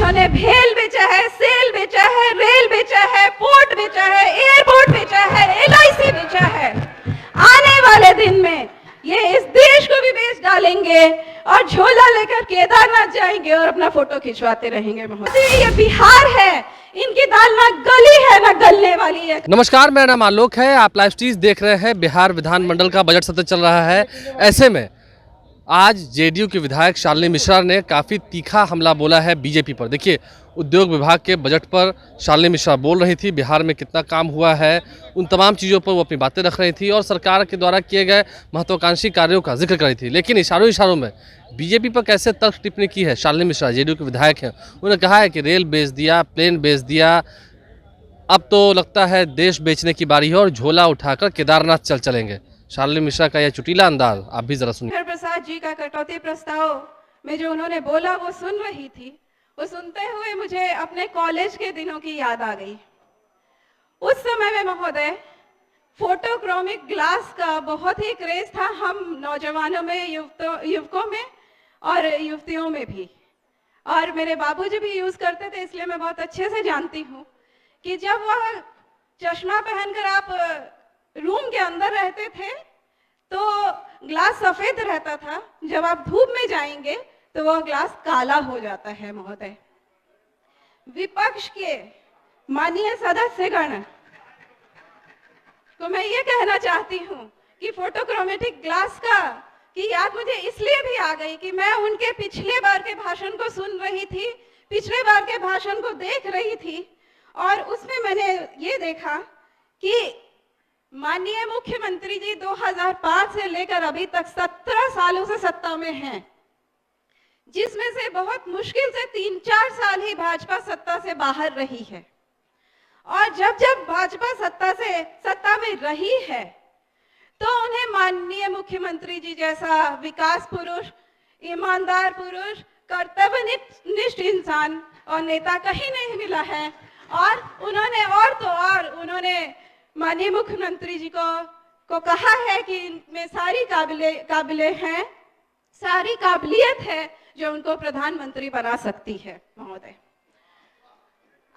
इन्होंने भेल बेचा है, सेल बेचा है, रेल बेचा है, पोर्ट बेचा है, एयरपोर्ट बेचा है, LIC बेचा है। आने वाले दिन में ये इस देश को भी बेच डालेंगे और झोला लेकर केदारनाथ जाएंगे और अपना फोटो खिंचवाते रहेंगे। महोदय, ये बिहार है, इनकी दाल ना गली है ना गलने वाली है। नमस्कार, मेरा नाम आलोक है। आप लाइव स्ट्रीम देख रहे हैं। बिहार विधानमंडल का बजट सत्र चल रहा है। ऐसे में आज जेडीयू के विधायक शालिनी मिश्रा ने काफ़ी तीखा हमला बोला है बीजेपी पर। देखिए, उद्योग विभाग के बजट पर शालिनी मिश्रा बोल रही थी, बिहार में कितना काम हुआ है, उन तमाम चीज़ों पर वो अपनी बातें रख रही थी और सरकार के द्वारा किए गए महत्वाकांक्षी कार्यों का जिक्र कर रही थी। लेकिन इशारों में बीजेपी पर कैसे तर्क टिप्पणी की है शालिनी मिश्रा, जेडीयू के विधायक हैं। उन्होंने कहा है कि रेल बेच दिया, प्लेन बेच दिया, अब तो लगता है देश बेचने की बारी है और झोला उठाकर केदारनाथ चलेंगे। शालिनी मिश्रा का यह चुटीला अंदाज आप भी जरा सुनिए। प्रसाद जी का कटौती प्रस्ताव में जो उन्होंने बोला वो सुन रही थी। वो सुनते हुए मुझे अपने कॉलेज के दिनों की याद आ गई। उस समय में महोदय फोटोक्रोमिक ग्लास का बहुत ही क्रेज था, हम नौजवानों में, युवकों में और युवतियों में भी। और मेरे बाबूजी भी यूज करते थे, इसलिए मैं बहुत अच्छे से जानती हूँ कि जब वह चश्मा पहनकर आप रूम के अंदर रहते थे तो ग्लास सफेद रहता था, जब आप धूप में जाएंगे तो वह ग्लास काला हो जाता है। महोदय, विपक्ष के माननीय सदस्यगण को मैं ये कहना चाहती हूँ कि फोटोक्रोमेटिक ग्लास का की याद मुझे इसलिए भी आ गई कि मैं उनके पिछले बार के भाषण को सुन रही थी, पिछले बार के भाषण को देख रही थी और उसमें मैंने ये देखा कि माननीय मुख्यमंत्री जी 2005 से लेकर अभी तक 17 सालों से सत्ता में हैं, जिसमें से बहुत मुश्किल से 3-4 साल ही भाजपा सत्ता से बाहर रही है। और जब भाजपा सत्ता में रही है तो उन्हें माननीय मुख्यमंत्री जी जैसा विकास पुरुष, ईमानदार पुरुष, कर्तव्यनिष्ठ इंसान और नेता कहीं नहीं मिला है। और उन्होंने माननीय मुख्यमंत्री जी को कहा है कि इनमें सारी काबिले हैं, सारी काबिलियत है जो उनको प्रधानमंत्री बना सकती है। महोदय,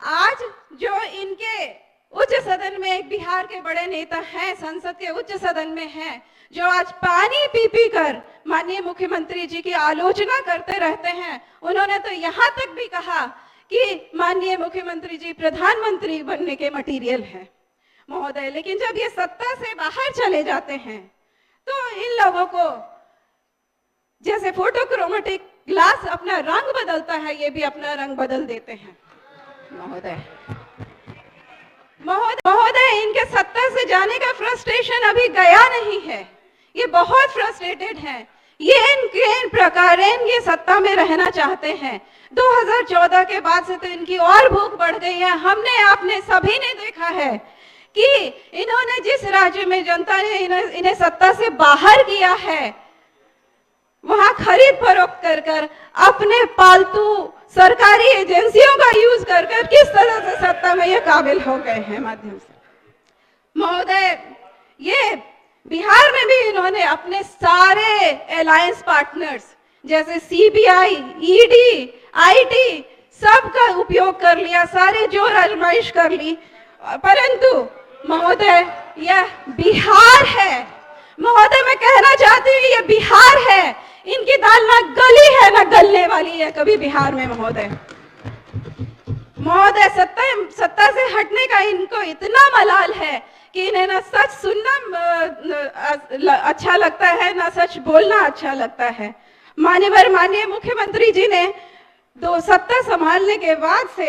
आज जो इनके उच्च सदन में एक बिहार के बड़े नेता हैं, संसद के उच्च सदन में हैं, जो आज पानी पी कर माननीय मुख्यमंत्री जी की आलोचना करते रहते हैं, उन्होंने तो यहाँ तक भी कहा कि माननीय मुख्यमंत्री जी प्रधानमंत्री बनने के मटीरियल है। महोदय, लेकिन जब ये सत्ता से बाहर चले जाते हैं तो इन लोगों को जैसे फोटोक्रोमेटिक ग्लास अपना रंग बदलता है, ये भी अपना रंग बदल देते हैं। महोदय, इनके सत्ता से जाने का फ्रस्ट्रेशन अभी गया नहीं है, ये बहुत फ्रस्ट्रेटेड हैं। ये सत्ता में रहना चाहते हैं। 2014 के बाद से तो इनकी और भूख बढ़ गई है। आपने सभी ने देखा है कि इन्होंने जिस राज्य में जनता ने इन्हें सत्ता से बाहर किया है, वहां खरीद फरोख्त कर अपने पालतू सरकारी एजेंसियों का यूज कर किस तरह से सत्ता में ये काबिल हो गए हैं माध्यम से। महोदय, ये बिहार में भी इन्होंने अपने सारे अलायंस पार्टनर्स जैसे CBI, ED, IT सबका उपयोग कर लिया, सारे जोर आजमाइश कर ली, परंतु महोदय यह बिहार है। महोदय, मैं कहना चाहती हूँ ये बिहार है, इनकी दाल ना गली है ना गलने वाली है कभी बिहार में। महोदय, सत्ता से हटने का इनको इतना मलाल है कि इन्हें ना सच सुनना अच्छा लगता है ना सच बोलना अच्छा लगता है। माननीय मुख्यमंत्री जी ने सत्ता संभालने के बाद से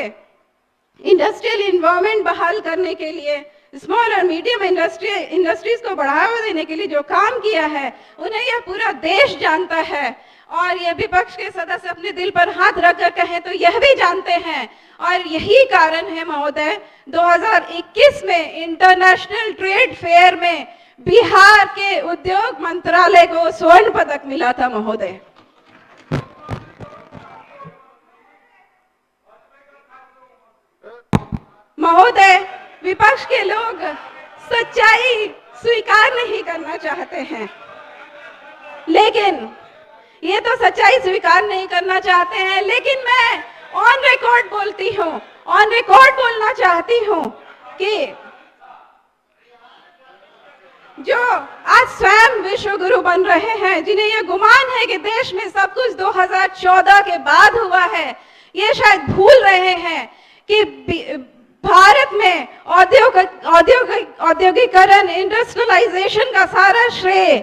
इंडस्ट्रियल इन्वायरमेंट बहाल करने के लिए, स्मॉल और मीडियम इंडस्ट्रीज को बढ़ावा देने के लिए जो काम किया है, उन्हें यह पूरा देश जानता है। और ये विपक्ष के सदस्य अपने दिल पर हाथ रखकर कहें तो यह भी जानते हैं। और यही कारण है महोदय, 2021 में इंटरनेशनल ट्रेड फेयर में बिहार के उद्योग मंत्रालय को स्वर्ण पदक मिला था। महोदय, विपक्ष के लोग सच्चाई स्वीकार नहीं करना चाहते हैं, लेकिन ये तो सच्चाई स्वीकार नहीं करना चाहते हैं, लेकिन मैं ऑन रिकॉर्ड बोलती हूँ, ऑन रिकॉर्ड बोलना चाहती हूँ कि जो आज स्वयं विश्व गुरु बन रहे हैं, जिन्हें यह गुमान है कि देश में सब कुछ 2014 के बाद हुआ है, ये शायद भूल रहे हैं कि भारत में औद्योगिकरण, इंडस्ट्रियलाइजेशन का सारा श्रेय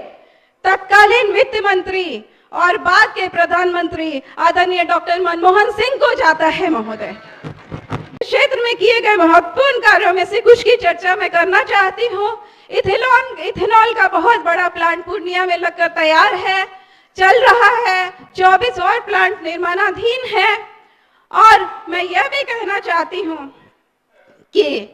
तत्कालीन वित्त मंत्री और बाद के प्रधानमंत्री आदरणीय डॉक्टर मनमोहन सिंह को जाता है महोदय। क्षेत्र में किए गए महत्वपूर्ण कार्यों में से कुछ की चर्चा मैं करना चाहती हूँ। इथेनॉल का बहुत बड़ा प्लांट पूर्णिया में लगकर तैयार है, चल रहा है। 24 और प्लांट निर्माणाधीन है। और मैं यह भी कहना चाहती हूँ कि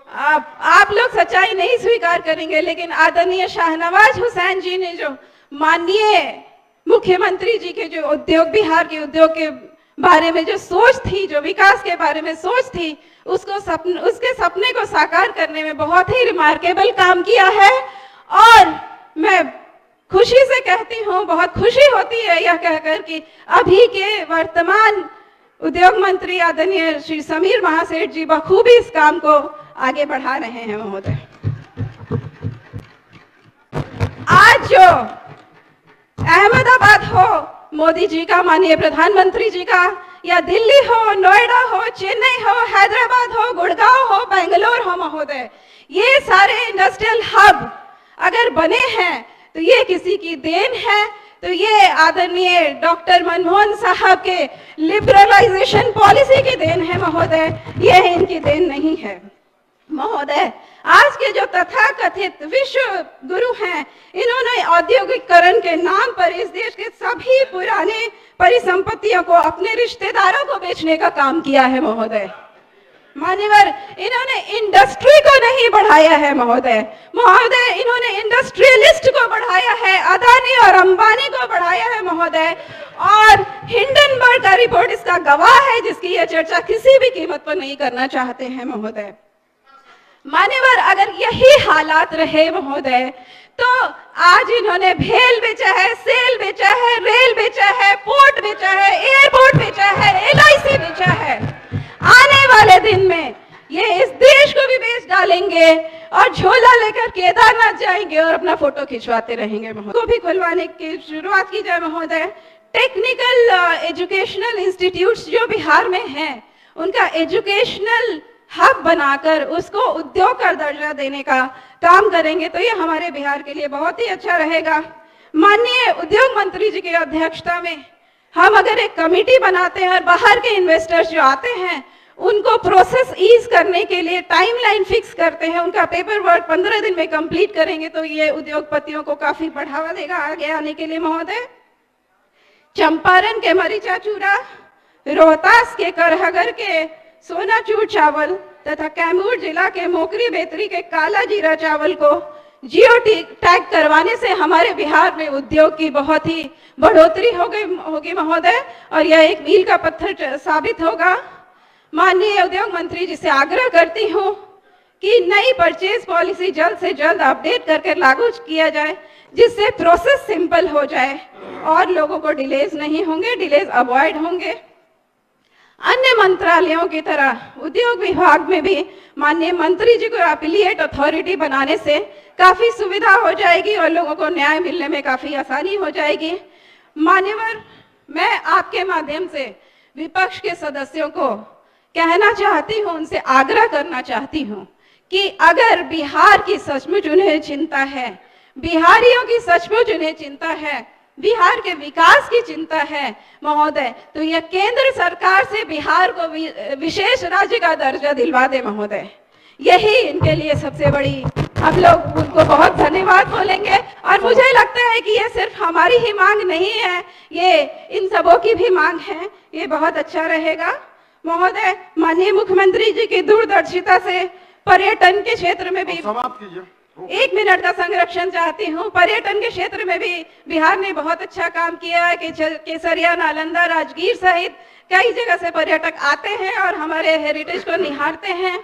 आप लोग सच्चाई नहीं स्वीकार करेंगे, लेकिन आदरणीय शाहनवाज हुसैन जी ने जो माननीय मुख्यमंत्री जी के जो उद्योग, बिहार के उद्योग के बारे में जो सोच थी, जो विकास के बारे में सोच थी, उसके सपने को साकार करने में बहुत ही रिमार्केबल काम किया है। और मैं खुशी से कहती हूँ, बहुत खुशी होती है यह कहकर कि अभी के वर्तमान उद्योग मंत्री आदरणीय श्री समीर महासेठ जी बखूबी इस काम को आगे बढ़ा रहे हैं महोदय। आज जो अहमदाबाद हो मोदी जी का, माननीय प्रधानमंत्री जी का, या दिल्ली हो, नोएडा हो, चेन्नई हो, हैदराबाद हो, गुड़गांव हो, बेंगलोर हो महोदय, ये सारे इंडस्ट्रियल हब अगर बने हैं तो ये किसी की देन है। तो ये आदरणीय डॉक्टर मनमोहन साहब के लिबरलाइजेशन पॉलिसी की देन है महोदय, ये इनकी देन नहीं है महोदय। आज के जो तथाकथित विश्व गुरु हैं, इन्होंने औद्योगिकरण के नाम पर इस देश के सभी पुराने परिसंपत्तियों को अपने रिश्तेदारों को बेचने का काम किया है महोदय। मान्यवर, इन्होंने इंडस्ट्री को नहीं बढ़ाया है महोदय। इन्होंने इंडस्ट्रियलिस्ट को बढ़ाया है, अदानी और अंबानी को बढ़ाया है महोदय। और हिंडनबर्ग का रिपोर्ट इसका गवाह है, जिसकी यह चर्चा किसी भी कीमत पर नहीं करना चाहते हैं महोदय। मान्यवर, अगर यही हालात रहे महोदय, तो आज इन्होंने भेल बेचा है, सेल बेचा है, रेल बेचा है, पोर्ट बेचा है, एयरपोर्ट बेचा है, LIC बेचा है। आने वाले दिन में ये इस देश को भी बेच डालेंगे और झोला लेकर केदारनाथ जाएंगे और अपना फोटो खिंचवाते रहेंगे महोदय। को भी खुलवाने की शुरुआत की जाए महोदय। टेक्निकल एजुकेशनल इंस्टीट्यूट्स जो बिहार में हैं, उनका एजुकेशनल हब बनाकर उसको उद्योग का दर्जा देने का काम करेंगे तो ये हमारे बिहार के लिए बहुत ही अच्छा रहेगा। माननीय उद्योग मंत्री जी की अध्यक्षता में हम अगर एक कमेटी बनाते हैं और बाहर के इन्वेस्टर्स जो आते हैं उनको प्रोसेस ईज करने के लिए टाइमलाइन फिक्स करते हैं, उनका पेपर वर्क 15 दिन में कंप्लीट करेंगे तो ये उद्योगपतियों को काफी बढ़ावा देगा आगे आने के लिए महोदय। चंपारण के मरीचा चूड़ा, रोहतास के करहगर के सोनाचूर चावल तथा कैमूर जिला के मोकरी बेतरी के काला जीरा चावल को जियो टैग करवाने से हमारे बिहार में उद्योग की बहुत ही बढ़ोतरी होगी महोदय, और यह एक मील का पत्थर साबित होगा। माननीय उद्योग मंत्री जी से आग्रह करती हूँ कि नई परचेज पॉलिसी जल्द से जल्द अपडेट करके लागू किया जाए, जिससे प्रोसेस सिंपल हो जाए और लोगों को डिलेज नहीं होंगे, डिलेज अवॉइड होंगे। अन्य मंत्रालयों की तरह उद्योग विभाग में भी माननीय मंत्री जी को एफिलिएट अथॉरिटी बनाने से काफी सुविधा हो जाएगी और लोगों को न्याय मिलने में काफी आसानी हो जाएगी। मान्यवर, मैं आपके माध्यम से विपक्ष के सदस्यों को कहना चाहती हूं, उनसे आग्रह करना चाहती हूं कि अगर बिहार की सचमुच उन्हें चिंता है, बिहारियों की सचमुच उन्हें चिंता है, बिहार के विकास की चिंता है महोदय, तो यह केंद्र सरकार से बिहार को विशेष राज्य का दर्जा दिलवा दे महोदय। यही इनके लिए सबसे बड़ी, हम लोग उनको बहुत धन्यवाद बोलेंगे। और मुझे लगता है कि ये सिर्फ हमारी ही मांग नहीं है, ये इन सबों की भी मांग है। ये बहुत अच्छा रहेगा महोदय। माननीय मुख्यमंत्री जी की दूरदर्शिता से पर्यटन के क्षेत्र में भी, समाप्त कीजिए, 1 मिनट का संरक्षण चाहती हूँ। पर्यटन के क्षेत्र में भी बिहार ने बहुत अच्छा काम किया है कि केसरिया, नालंदा, राजगीर सहित कई जगह से पर्यटक आते हैं और हमारे हेरिटेज को निहारते हैं।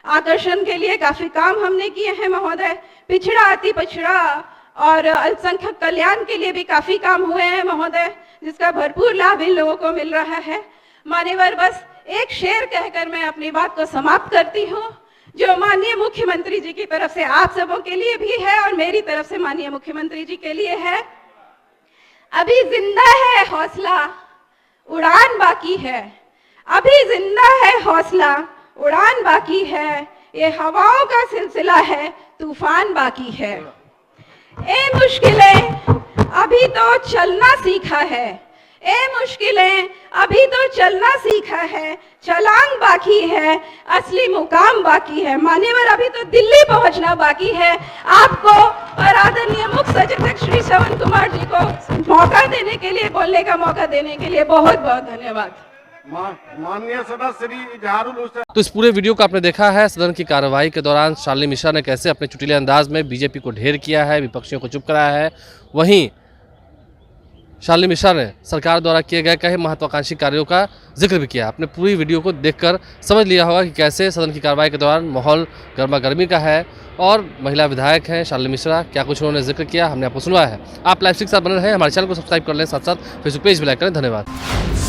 आकर्षण के लिए काफी काम हमने किए हैं महोदय। पिछड़ा, अति पिछड़ा और अल्पसंख्यक कल्याण के लिए भी काफी काम हुए हैं महोदय, जिसका भरपूर लाभ इन लोगों को मिल रहा है। मान्यवर, बस एक शेर कहकर मैं अपनी बात को समाप्त करती हूँ, जो माननीय मुख्यमंत्री जी की तरफ से आप सबों के लिए भी है और मेरी तरफ से माननीय मुख्यमंत्री जी के लिए है। अभी जिंदा है हौसला, उड़ान बाकी है। अभी जिंदा है हौसला, उड़ान बाकी है। ये हवाओं का सिलसिला है, तूफान बाकी है। ए मुश्किलें अभी तो चलना सीखा है। ए मुश्किलें अभी तो चलना सीखा है। छलांग बाकी है, असली मुकाम बाकी है। मान्यवर, अभी तो दिल्ली पहुंचना बाकी है। आपको और आदरणीय मुख्य सचेतक श्री श्रवण कुमार जी को मौका देने के लिए, बोलने का मौका देने के लिए बहुत बहुत धन्यवाद। माननीय सदस्य श्री इजहारुल हुसैन। तो इस पूरे वीडियो को आपने देखा है। सदन की कार्यवाही के दौरान शालिनी मिश्रा ने कैसे अपने चुटीले अंदाज में बीजेपी को ढेर किया है, विपक्षियों को चुप कराया है। वहीं शालिनी मिश्रा ने सरकार द्वारा किए गए कई महत्वाकांक्षी कार्यों का जिक्र भी किया। आपने पूरी वीडियो को देखकर समझ लिया होगा कि कैसे सदन की कार्रवाई के दौरान माहौल गर्मा गर्मी का है और महिला विधायक हैं शालिनी मिश्रा, क्या कुछ उन्होंने जिक्र किया हमने आपको सुनवाया है। आप लाइव स्ट्रीम के साथ बने रहें, हमारे चैनल को सब्सक्राइब कर लें, साथ साथ फेसबुक पेज भी लाइक करें। धन्यवाद।